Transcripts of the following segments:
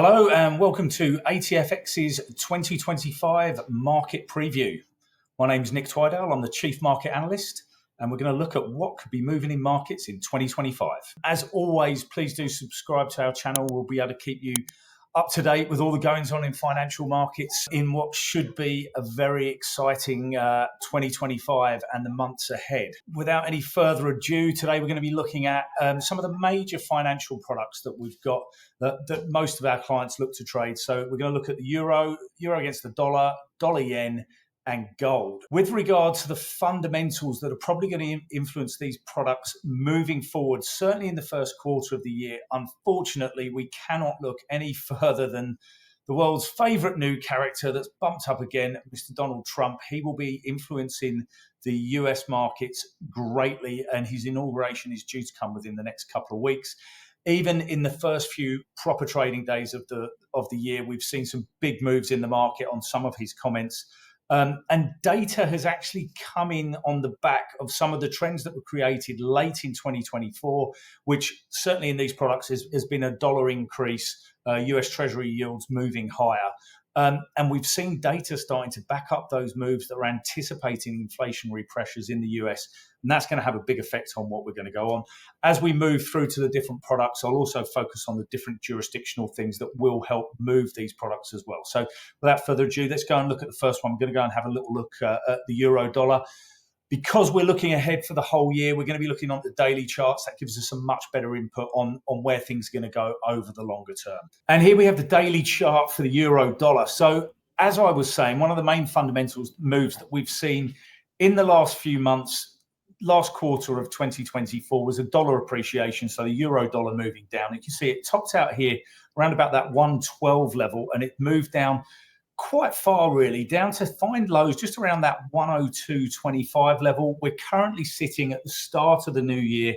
Hello and welcome to ATFX's 2025 market preview. My name is Nick Twydale, I'm the Chief Market Analyst, and we're going to look at what could be moving in markets in 2025. As always, please do subscribe to our channel. We'll be able to keep you up to date with all the goings on in financial markets in what should be a very exciting 2025 and the months ahead. Without any further ado, today we're going to be looking at some of the major financial products that we've got that most of our clients look to trade. So we're going to look at the euro against the dollar, dollar yen, and gold. With regard to the fundamentals that are probably going to influence these products moving forward, certainly in the first quarter of the year, unfortunately, we cannot look any further than the world's favorite new character that's bumped up again, Mr. Donald Trump. He will be influencing the US markets greatly, and his inauguration is due to come within the next couple of weeks. Even in the first few proper trading days of the year, we've seen some big moves in the market on some of his comments. And data has actually come in on the back of some of the trends that were created late in 2024, which certainly in these products has been a dollar increase, US Treasury yields moving higher. And we've seen data starting to back up those moves that are anticipating inflationary pressures in the US. And that's going to have a big effect on what we're going to go on. As we move through to the different products, I'll also focus on the different jurisdictional things that will help move these products as well. So without further ado, let's go and look at the first one. I'm going to go and have a little look at the euro dollar. Because we're looking ahead for the whole year, we're going to be looking on the daily charts. That gives us a much better input on where things are going to go over the longer term. And here we have the daily chart for the euro dollar. So as I was saying, one of the main fundamentals moves that we've seen in the last few months, last quarter of 2024, was a dollar appreciation. So the euro dollar moving down. You can see it topped out here around about that 112 level, and it moved down quite far, really, down to find lows just around that 102.25 level. We're currently sitting at the start of the new year,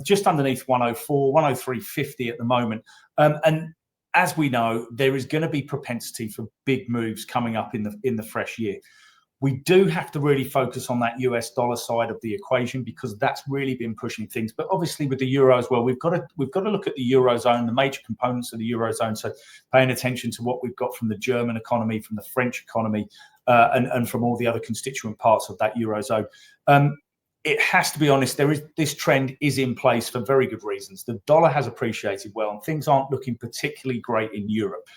just underneath 104, 103.50 at the moment. And as we know, there is going to be propensity for big moves coming up in the fresh year. We do have to really focus on that US dollar side of the equation because that's really been pushing things. But obviously with the euro as well, we've got to look at the eurozone, the major components of the eurozone. So paying attention to what we've got from the German economy, from the French economy, and from all the other constituent parts of that eurozone. It has to be honest, this trend is in place for very good reasons. The dollar has appreciated well, and things aren't looking particularly great in Europe.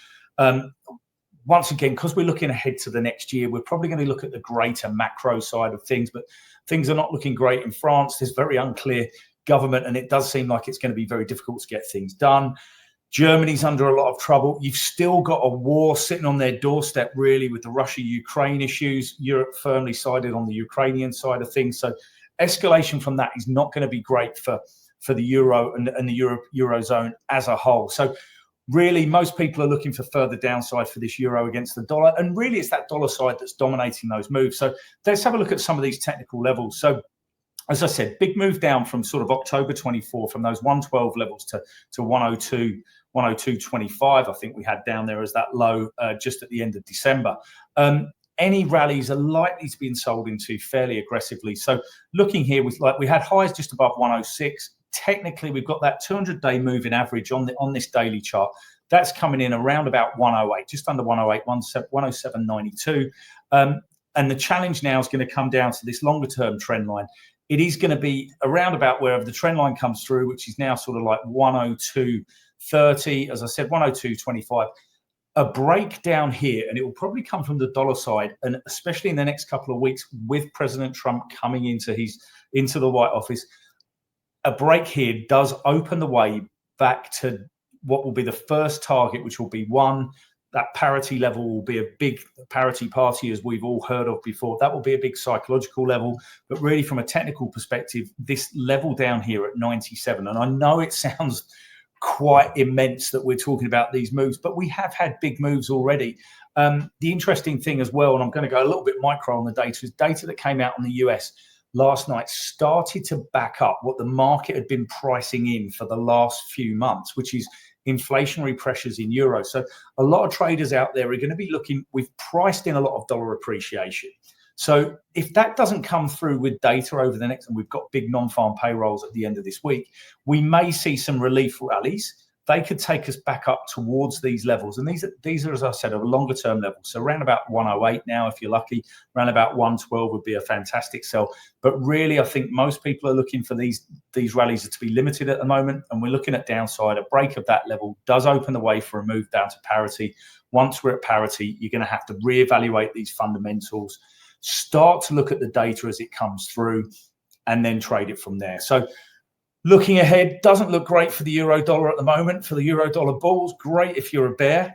Once again, because we're looking ahead to the next year, we're probably going to look at the greater macro side of things, but things are not looking great in France. There's very unclear government, and it does seem like it's going to be very difficult to get things done. Germany's under a lot of trouble. You've still got a war sitting on their doorstep, really, with the Russia-Ukraine issues. Europe firmly sided on the Ukrainian side of things. So escalation from that is not going to be great for the euro and the eurozone as a whole. So really, most people are looking for further downside for this euro against the dollar. And really, it's that dollar side that's dominating those moves. So let's have a look at some of these technical levels. So as I said, big move down from sort of October 24, from those 112 levels to 102, 102.25, I think we had down there as that low just at the end of December. Any rallies are likely to be sold into fairly aggressively. So looking here, we had highs just above 106. Technically, we've got that 200-day moving average on this daily chart. That's coming in around about 108, just under 108, 107.92. And the challenge now is going to come down to this longer-term trend line. It is going to be around about wherever the trend line comes through, which is now sort of like 102.30, as I said, 102.25. A breakdown here, and it will probably come from the dollar side, and especially in the next couple of weeks with President Trump coming into the White Office. A break here does open the way back to what will be the first target, which will be that parity level will be a big parity party, as we've all heard of before. That will be a big psychological level. But really, from a technical perspective, this level down here at 97, and I know it sounds quite immense that we're talking about these moves, but we have had big moves already. The interesting thing as well, and I'm going to go a little bit micro on the data, is data that came out on the US last night started to back up what the market had been pricing in for the last few months, which is inflationary pressures in euros. So a lot of traders out there are going to be looking, we've priced in a lot of dollar appreciation. So if that doesn't come through with data over the next, and we've got big non-farm payrolls at the end of this week, we may see some relief rallies. they could take us back up towards these levels. And these are, as I said, a longer term level. So around about 108 now, if you're lucky, around about 112 would be a fantastic sell. But really, I think most people are looking for these rallies to be limited at the moment. And we're looking at downside. A break of that level does open the way for a move down to parity. Once we're at parity, you're going to have to reevaluate these fundamentals, start to look at the data as it comes through, and then trade it from there. So looking ahead, doesn't look great for the euro dollar at the moment. For the euro dollar bulls, great if you're a bear.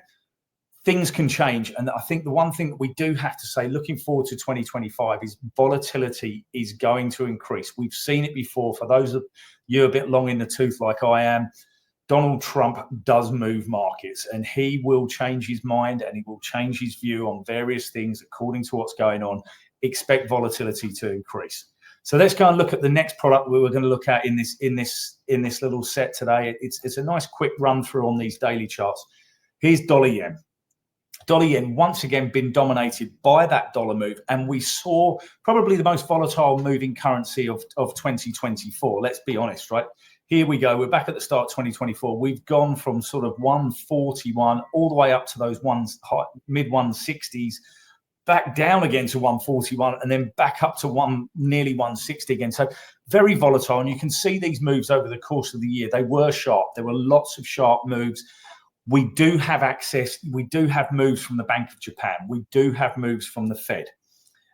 Things can change. And I think the one thing that we do have to say, looking forward to 2025, is volatility is going to increase. We've seen it before. For those of you a bit long in the tooth like I am, Donald Trump does move markets, and he will change his mind and he will change his view on various things according to what's going on. Expect volatility to increase. So let's go and look at the next product we were going to look at in this little set today. It's a nice quick run through on these daily charts. Here's dollar yen. Dollar yen once again been dominated by that dollar move, and we saw probably the most volatile moving currency of 2024. Let's be honest, right? Here we go. We're back at the start of 2024. We've gone from sort of 141 all the way up to those mid 160s. Back down again to 141, and then back up to nearly 160 again. So very volatile, and you can see these moves over the course of the year. They were sharp. There were lots of sharp moves. We do have access. We do have moves from the Bank of Japan. We do have moves from the Fed.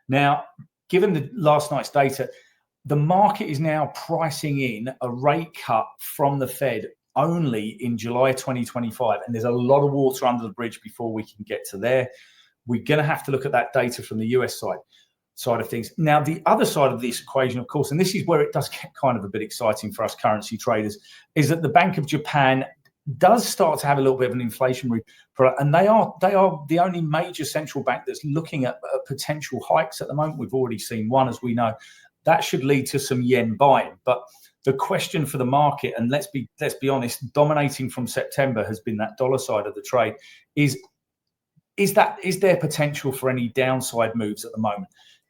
Now, given the last night's data, the market is now pricing in a rate cut from the Fed only in July 2025, and there's a lot of water under the bridge before we can get to there. We're going to have to look at that data from the US side of things. Now, the other side of this equation, of course, and this is where it does get kind of a bit exciting for us currency traders, is that the Bank of Japan does start to have a little bit of an inflationary product, and they are the only major central bank that's looking at potential hikes at the moment. We've already seen one, as we know. That should lead to some yen buying. But the question for the market, and let's be honest, dominating from September has been that dollar side of the trade, is there potential for any downside moves at the moment?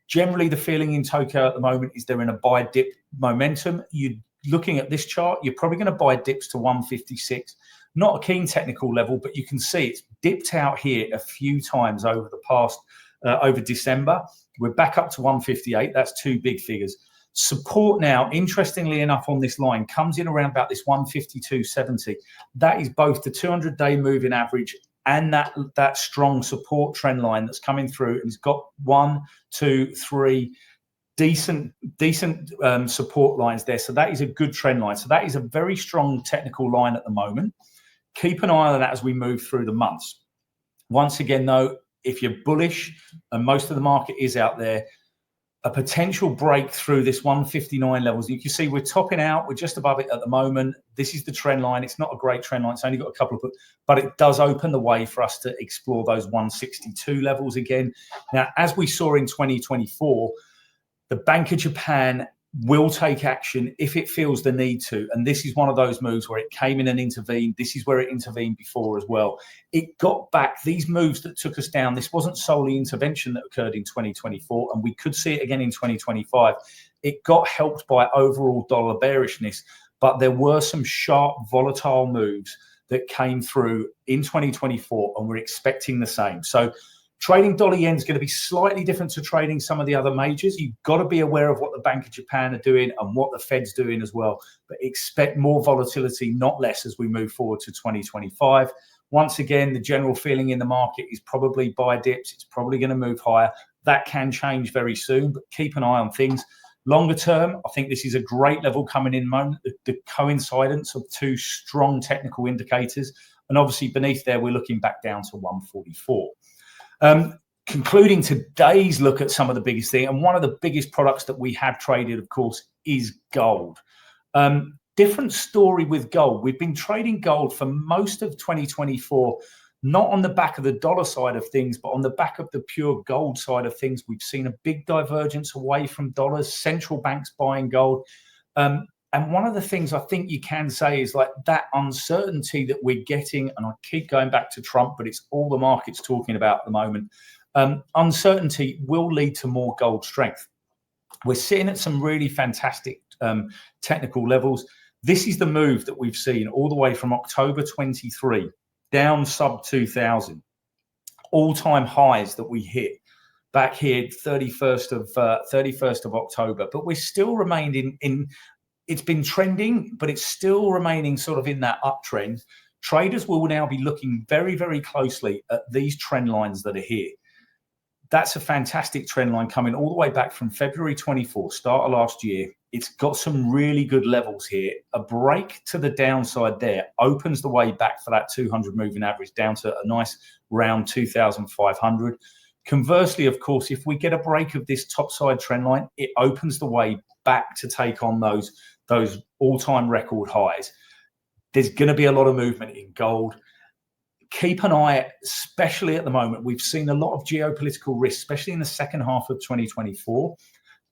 Generally, the feeling in Tokyo at the moment is they're in a buy dip momentum. You're looking at this chart, you're probably going to buy dips to 156. Not a keen technical level, but you can see it's dipped out here a few times over the past, over December. We're back up to 158. That's two big figures. Support now, interestingly enough, on this line comes in around about this 152.70. That is both the 200-day moving average and that strong support trend line that's coming through, and it's got 1, 2, 3 decent support lines there. So that is a good trend line. So that is a very strong technical line at the moment. Keep an eye on that as we move through the months. Once again, though, if you're bullish, and most of the market is out there, a potential break through this 159 levels. You can see we're topping out. We're just above it at the moment. This is the trend line. It's not a great trend line. It's only got a couple of, but it does open the way for us to explore those 162 levels again. Now, as we saw in 2024, the Bank of Japan will take action if it feels the need to. And this is one of those moves where it came in and intervened. This is where it intervened before as well. It got back these moves that took us down. This wasn't solely intervention that occurred in 2024, and we could see it again in 2025. It got helped by overall dollar bearishness, but there were some sharp, volatile moves that came through in 2024, and we're expecting the same. So trading dollar yen is going to be slightly different to trading some of the other majors. You've got to be aware of what the Bank of Japan are doing and what the Fed's doing as well. But expect more volatility, not less, as we move forward to 2025. Once again, the general feeling in the market is probably buy dips. It's probably going to move higher. That can change very soon, but keep an eye on things. Longer term, I think this is a great level coming in moment. The coincidence of two strong technical indicators. And obviously beneath there, we're looking back down to 144. Concluding today's look at some of the biggest thing, and one of the biggest products that we have traded, of course, is gold. Different story with gold. We've been trading gold for most of 2024, not on the back of the dollar side of things, but on the back of the pure gold side of things. We've seen a big divergence away from dollars, central banks buying gold. And one of the things I think you can say is like that uncertainty that we're getting, and I keep going back to Trump, but it's all the market's talking about at the moment. Uncertainty will lead to more gold strength. We're sitting at some really fantastic technical levels. This is the move that we've seen all the way from October 23 down sub 2000. All-time highs that we hit back here 31st of October, but we're still remaining in it's been trending, but it's still remaining sort of in that uptrend. Traders will now be looking very, very closely at these trend lines that are here. That's a fantastic trend line coming all the way back from February 24, start of last year. It's got some really good levels here. A break to the downside there opens the way back for that 200 moving average down to a nice round 2,500. Conversely, of course, if we get a break of this topside trend line, it opens the way back to take on those all-time record highs. There's going to be a lot of movement in gold. Keep an eye, especially at the moment. We've seen a lot of geopolitical risks, especially in the second half of 2024.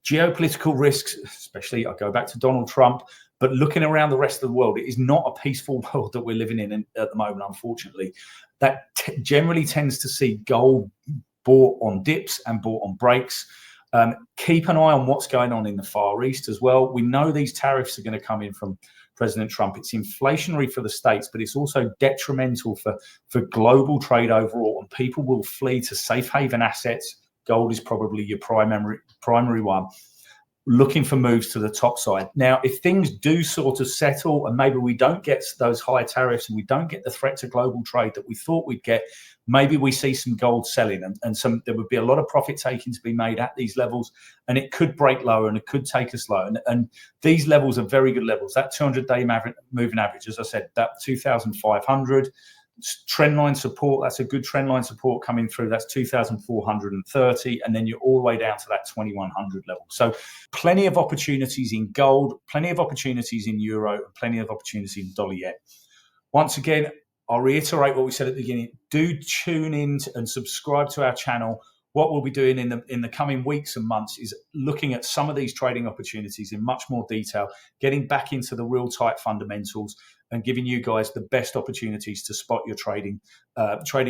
Geopolitical risks, especially, I go back to Donald Trump, but looking around the rest of the world, it is not a peaceful world that we're living in at the moment, unfortunately. That generally tends to see gold bought on dips and bought on breaks. Keep an eye on what's going on in the Far East as well. We know these tariffs are going to come in from President Trump. It's inflationary for the States, but it's also detrimental for global trade overall, and people will flee to safe haven assets. Gold is probably your primary one, looking for moves to the top side. Now, if things do sort of settle and maybe we don't get those high tariffs and we don't get the threat to global trade that we thought we'd get, maybe we see some gold selling and there would be a lot of profit taking to be made at these levels, and it could break lower and it could take us low. And these levels are very good levels. That 200-day moving average, as I said, that 2,500 trend line support, that's a good trend line support coming through. That's 2,430, and then you're all the way down to that 2,100 level. So plenty of opportunities in gold, plenty of opportunities in euro, and plenty of opportunities in dollar yen. Once again, I'll reiterate what we said at the beginning. Do tune in and subscribe to our channel. What we'll be doing in the coming weeks and months is looking at some of these trading opportunities in much more detail, getting back into the real tight fundamentals and giving you guys the best opportunities to spot your trading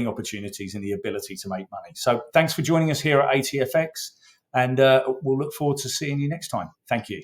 opportunities and the ability to make money. So thanks for joining us here at ATFX, and we'll look forward to seeing you next time. Thank you.